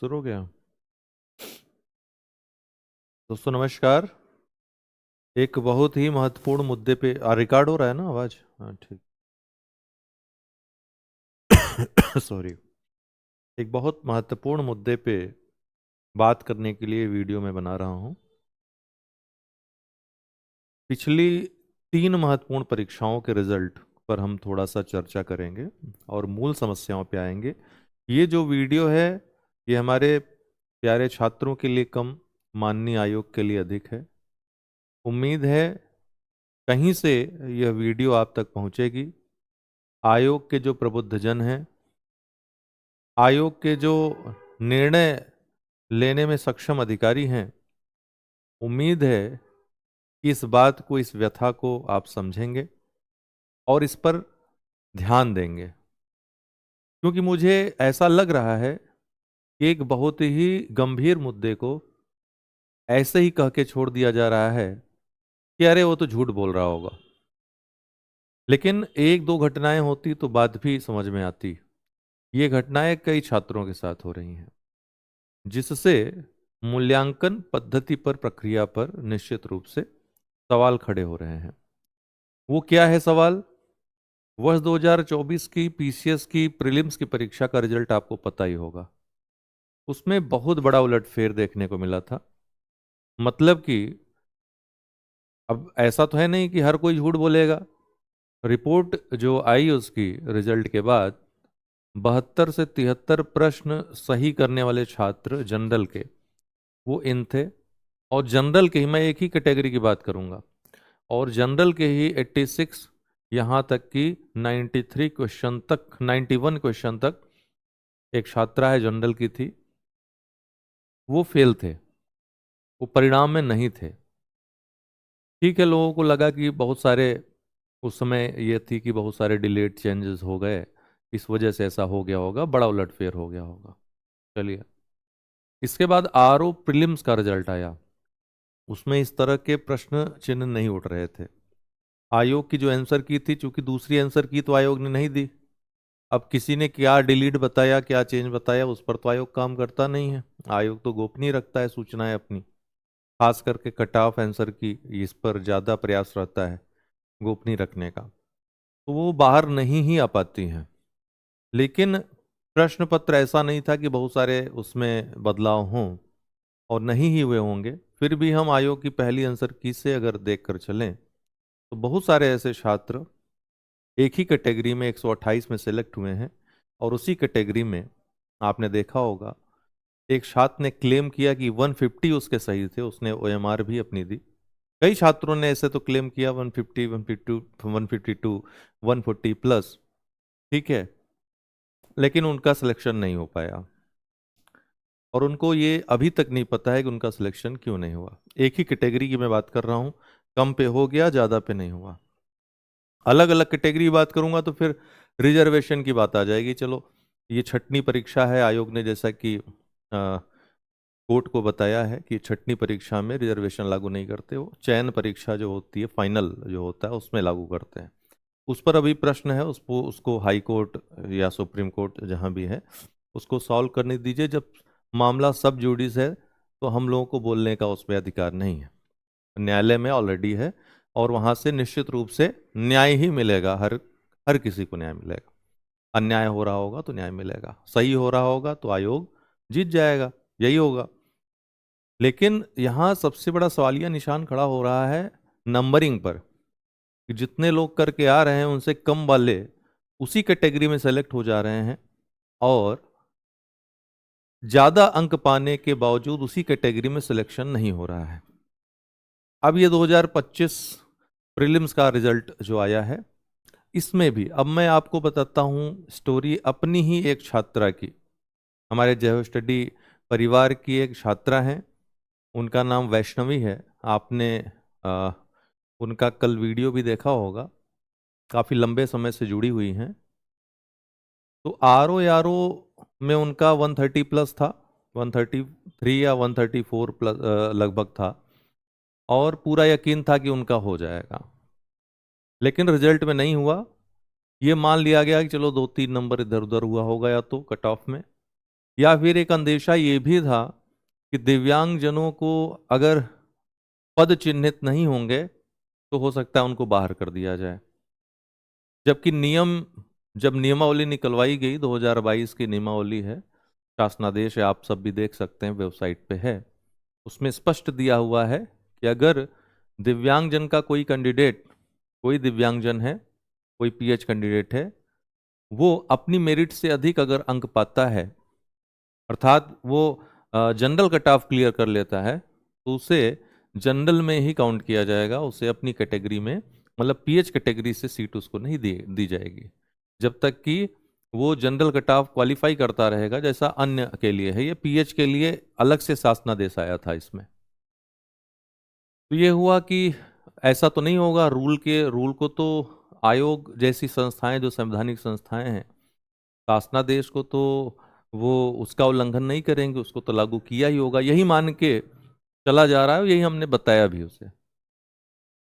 शुरू हो गया। दोस्तों नमस्कार। एक बहुत ही महत्वपूर्ण मुद्दे पे रिकॉर्ड हो रहा है ना आवाज? हाँ ठीक। सॉरी। एक बहुत महत्वपूर्ण मुद्दे पे बात करने के लिए वीडियो में बना रहा हूँ। पिछली 3 महत्वपूर्ण परीक्षाओं के रिजल्ट पर हम थोड़ा सा चर्चा करेंगे और मूल समस्याओं पे आएंगे। ये जो वीडियो है ये हमारे प्यारे छात्रों के लिए कम, माननीय आयोग के लिए अधिक है। उम्मीद है कहीं से यह वीडियो आप तक पहुंचेगी। आयोग के जो प्रबुद्धजन हैं, आयोग के जो निर्णय लेने में सक्षम अधिकारी हैं, उम्मीद है कि इस बात को, इस व्यथा को आप समझेंगे और इस पर ध्यान देंगे, क्योंकि मुझे ऐसा लग रहा है कि एक बहुत ही गंभीर मुद्दे को ऐसे ही कह के छोड़ दिया जा रहा है कि अरे वो तो झूठ बोल रहा होगा। लेकिन एक दो घटनाएं होती तो बात भी समझ में आती। ये घटनाएं कई छात्रों के साथ हो रही हैं, जिससे मूल्यांकन पद्धति पर, प्रक्रिया पर निश्चित रूप से सवाल खड़े हो रहे हैं। वो क्या है सवाल? वर्ष 2024 की पीसीएस की प्रीलिम्स की परीक्षा का रिजल्ट आपको पता ही होगा। उसमें बहुत बड़ा उलटफेर देखने को मिला था। मतलब कि अब ऐसा तो है नहीं कि हर कोई झूठ बोलेगा। रिपोर्ट जो आई उसकी रिजल्ट के बाद, 72 से 73 प्रश्न सही करने वाले छात्र जनरल के, वो इन थे। और जनरल के ही मैं एक ही कैटेगरी की बात करूंगा, और जनरल के ही 86, यहाँ तक कि 93 क्वेश्चन तक, 91 क्वेश्चन तक एक छात्रा है जनरल की थी, वो फेल थे, वो परिणाम में नहीं थे। ठीक है, लोगों को लगा कि बहुत सारे, उस समय ये थी कि बहुत सारे डिलेड चेंजेस हो गए, इस वजह से ऐसा हो गया होगा, बड़ा उलटफेर हो गया होगा। चलिए, इसके बाद आरओ प्रीलिम्स का रिजल्ट आया। उसमें इस तरह के प्रश्न चिन्ह नहीं उठ रहे थे। आयोग की जो आंसर की थी, चूंकि दूसरी आंसर की तो आयोग ने नहीं दी। अब किसी ने क्या डिलीट बताया, क्या चेंज बताया, उस पर तो आयोग काम करता नहीं है। आयोग तो गोपनीय रखता है सूचनाएं अपनी, खास करके कट ऑफ आंसर की, इस पर ज्यादा प्रयास रहता है गोपनीय रखने का, तो वो बाहर नहीं ही आ पाती हैं। लेकिन प्रश्न पत्र ऐसा नहीं था कि बहुत सारे उसमें बदलाव हों, और नहीं ही हुए होंगे। फिर भी हम आयोग की पहली आंसर की से अगर देख कर चलें, तो बहुत सारे ऐसे छात्र एक ही कैटेगरी में 128 में सेलेक्ट हुए हैं। और उसी कैटेगरी में आपने देखा होगा, एक छात्र ने क्लेम किया कि 150 उसके सही थे, उसने ओएमआर भी अपनी दी। कई छात्रों ने ऐसे तो क्लेम किया 150, 152, 152, 140 प्लस, ठीक है, लेकिन उनका सिलेक्शन नहीं हो पाया। और उनको ये अभी तक नहीं पता है कि उनका सिलेक्शन क्यों नहीं हुआ। एक ही कैटेगरी की मैं बात कर रहा हूँ, कम पे हो गया, ज़्यादा पे नहीं हुआ। अलग अलग कैटेगरी की बात करूंगा तो फिर रिजर्वेशन की बात आ जाएगी। चलो, ये छठवीं परीक्षा है। आयोग ने जैसा कि कोर्ट को बताया है कि छठवीं परीक्षा में रिजर्वेशन लागू नहीं करते, वो चयन परीक्षा जो होती है, फाइनल जो होता है, उसमें लागू करते हैं। उस पर अभी प्रश्न है, उसको हाई कोर्ट या सुप्रीम कोर्ट जहां भी है, उसको सॉल्व करने दीजिए। जब मामला सब जुडिस है तो हम लोगों को बोलने का उसमें अधिकार नहीं है। न्यायालय में ऑलरेडी है, और वहां से निश्चित रूप से न्याय ही मिलेगा। हर हर किसी को न्याय मिलेगा। अन्याय हो रहा होगा तो न्याय मिलेगा, सही हो रहा होगा तो आयोग जीत जाएगा, यही होगा। लेकिन यहां सबसे बड़ा सवालिया निशान खड़ा हो रहा है नंबरिंग पर, कि जितने लोग करके आ रहे हैं उनसे कम वाले उसी कैटेगरी में सेलेक्ट हो जा रहे हैं, और ज्यादा अंक पाने के बावजूद उसी कैटेगरी में सिलेक्शन नहीं हो रहा है। अब ये 2025 प्रीलिम्स का रिजल्ट जो आया है, इसमें भी अब मैं आपको बताता हूँ स्टोरी अपनी ही एक छात्रा की। हमारे जय स्टडी परिवार की एक छात्रा हैं, उनका नाम वैष्णवी है। आपने आ, उनका कल वीडियो भी देखा होगा। काफ़ी लंबे समय से जुड़ी हुई हैं। तो आर ओ में उनका 130 प्लस था, 133 या 134 प्लस लगभग था, और पूरा यकीन था कि उनका हो जाएगा। लेकिन रिजल्ट में नहीं हुआ। ये मान लिया गया कि चलो 2-3 नंबर इधर उधर हुआ होगा या तो कट ऑफ में, या फिर एक अंदेशा ये भी था कि दिव्यांगजनों को अगर पद चिन्हित नहीं होंगे तो हो सकता है उनको बाहर कर दिया जाए। जबकि जब नियमावली निकलवाई गई, 2022 की नियमावली है, शासनादेश है, आप सब भी देख सकते हैं, वेबसाइट पे है, उसमें स्पष्ट दिया हुआ है कि अगर दिव्यांगजन का कोई कैंडिडेट, कोई दिव्यांगजन है, कोई पीएच कैंडिडेट है, वो अपनी मेरिट से अधिक अगर अंक पाता है, अर्थात वो जनरल कट ऑफ क्लियर कर लेता है, तो उसे जनरल में ही काउंट किया जाएगा, उसे अपनी कैटेगरी में, मतलब पीएच कैटेगरी से सीट उसको नहीं दी जाएगी, जब तक कि वो जनरल कट ऑफ क्वालिफाई करता रहेगा, जैसा अन्य के लिए है। ये पीएच के लिए अलग से शासनादेश आया था इसमें। तो ये हुआ कि ऐसा तो नहीं होगा, रूल को तो आयोग जैसी संस्थाएं, जो संवैधानिक संस्थाएं हैं, शासनादेश को तो वो उसका उल्लंघन नहीं करेंगे, उसको तो लागू किया ही होगा, यही मान के चला जा रहा है, यही हमने बताया भी उसे।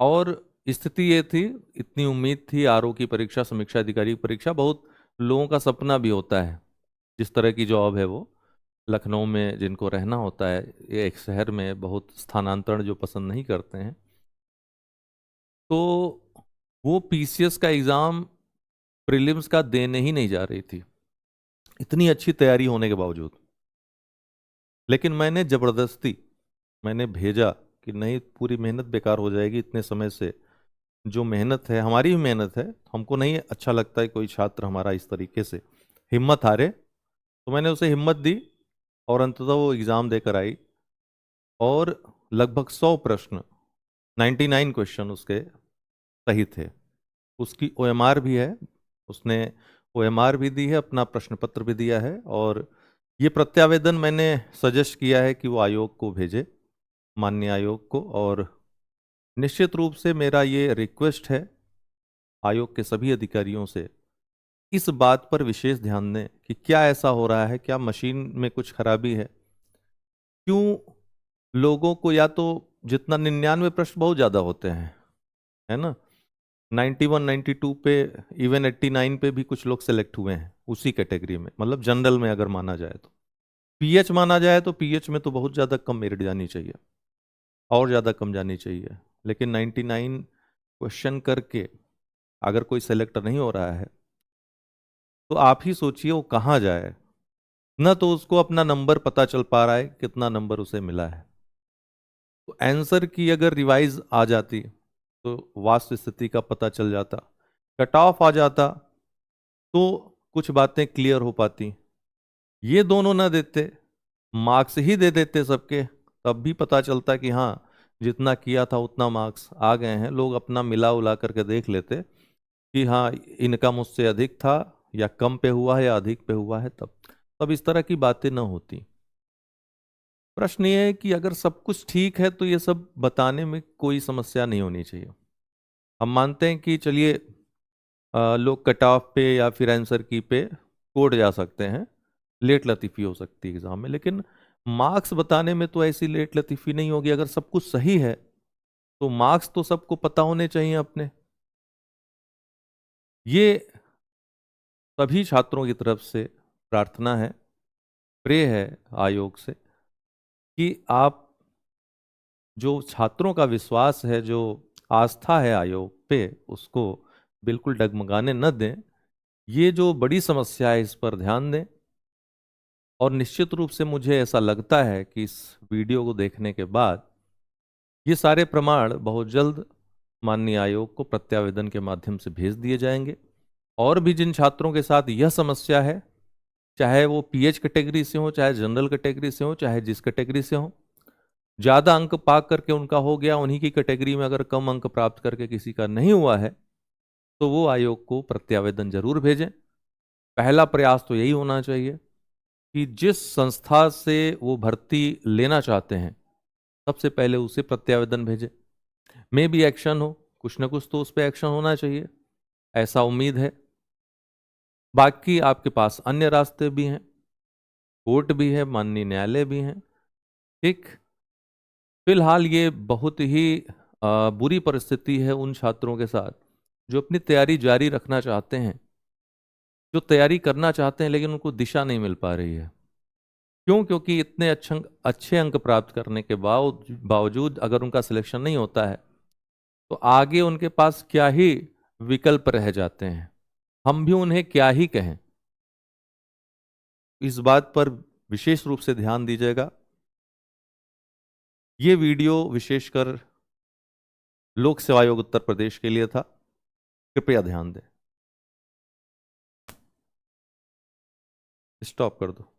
और स्थिति ये थी, इतनी उम्मीद थी, आरओ की परीक्षा, समीक्षा अधिकारी की परीक्षा बहुत लोगों का सपना भी होता है, जिस तरह की जॉब है वो, लखनऊ में जिनको रहना होता है, ये एक शहर में, बहुत स्थानांतरण जो पसंद नहीं करते हैं, तो वो पीसीएस का एग्ज़ाम प्रीलिम्स का देने ही नहीं जा रही थी, इतनी अच्छी तैयारी होने के बावजूद। लेकिन मैंने भेजा कि नहीं, पूरी मेहनत बेकार हो जाएगी, इतने समय से जो मेहनत है, हमारी भी मेहनत है, हमको नहीं अच्छा लगता है कोई छात्र हमारा इस तरीके से हिम्मत हारे। तो मैंने उसे हिम्मत दी और अंततः वो एग्ज़ाम देकर आई, और लगभग 100 प्रश्न, 99 क्वेश्चन उसके सही थे। उसकी ओएमआर भी है, उसने ओएमआर भी दी है, अपना प्रश्न पत्र भी दिया है, और ये प्रत्यावेदन मैंने सजेस्ट किया है कि वो आयोग को भेजे, माननीय आयोग को। और निश्चित रूप से मेरा ये रिक्वेस्ट है आयोग के सभी अधिकारियों से, इस बात पर विशेष ध्यान दें कि क्या ऐसा हो रहा है, क्या मशीन में कुछ खराबी है, क्यों लोगों को, या तो जितना 99 प्रश्न बहुत ज़्यादा होते हैं, है ना, 91 92 पे, इवन 89 पे भी कुछ लोग सेलेक्ट हुए हैं उसी कैटेगरी में, मतलब जनरल में अगर माना जाए तो। पीएच माना जाए तो पीएच में तो बहुत ज़्यादा कम मेरिट जानी चाहिए, और ज़्यादा कम जानी चाहिए, लेकिन 99 क्वेश्चन करके अगर कोई सेलेक्ट नहीं हो रहा है, तो आप ही सोचिए वो कहाँ जाए। न तो उसको अपना नंबर पता चल पा रहा है, कितना नंबर उसे मिला है। तो आंसर की अगर रिवाइज आ जाती तो वास्तव स्थिति का पता चल जाता, कट ऑफ आ जाता तो कुछ बातें क्लियर हो पाती। ये दोनों ना देते, मार्क्स ही दे देते सबके, तब भी पता चलता कि हाँ, जितना किया था उतना मार्क्स आ गए हैं, लोग अपना मिला उला करके देख लेते कि हाँ, इनका मुझसे अधिक था, या कम पे हुआ है, या अधिक पे हुआ है, तब इस तरह की बातें न होती। प्रश्न ये है कि अगर सब कुछ ठीक है तो ये सब बताने में कोई समस्या नहीं होनी चाहिए। हम मानते हैं कि चलिए, लोग कट ऑफ पे या फिर आंसर की पे कोर्ट जा सकते हैं, लेट लतीफ़ी हो सकती है एग्जाम में, लेकिन मार्क्स बताने में तो ऐसी लेट लतीफ़ी नहीं होगी। अगर सब कुछ सही है तो मार्क्स तो सबको पता होने चाहिए अपने। ये सभी छात्रों की तरफ से प्रार्थना है, प्रे है आयोग से, कि आप जो छात्रों का विश्वास है, जो आस्था है आयोग पे, उसको बिल्कुल डगमगाने न दें। ये जो बड़ी समस्या है, इस पर ध्यान दें। और निश्चित रूप से मुझे ऐसा लगता है कि इस वीडियो को देखने के बाद ये सारे प्रमाण बहुत जल्द माननीय आयोग को प्रत्यावेदन के माध्यम से भेज दिए जाएंगे। और भी जिन छात्रों के साथ यह समस्या है, चाहे वो पीएच कैटेगरी से हो, चाहे जनरल कैटेगरी से हो, चाहे जिस कैटेगरी से हो, ज़्यादा अंक पा करके उनका हो गया, उन्हीं की कैटेगरी में अगर कम अंक प्राप्त करके किसी का नहीं हुआ है, तो वो आयोग को प्रत्यावेदन जरूर भेजें। पहला प्रयास तो यही होना चाहिए कि जिस संस्था से वो भर्ती लेना चाहते हैं, सबसे पहले उसे प्रत्यावेदन भेजें। मे भी एक्शन हो, कुछ ना कुछ तो उस पर एक्शन होना चाहिए, ऐसा उम्मीद है। बाकी आपके पास अन्य रास्ते भी हैं, कोर्ट भी है, माननीय न्यायालय भी हैं, ठीक। फिलहाल ये बहुत ही बुरी परिस्थिति है उन छात्रों के साथ जो अपनी तैयारी जारी रखना चाहते हैं, जो तैयारी करना चाहते हैं, लेकिन उनको दिशा नहीं मिल पा रही है। क्यों? क्योंकि इतने अच्छे अंक प्राप्त करने के बावजूद अगर उनका सिलेक्शन नहीं होता है तो आगे उनके पास क्या ही विकल्प रह जाते हैं, हम भी उन्हें क्या ही कहें। इस बात पर विशेष रूप से ध्यान दीजिएगा। ये वीडियो विशेषकर लोक सेवा आयोग उत्तर प्रदेश के लिए था, कृपया ध्यान दें। स्टॉप कर दो।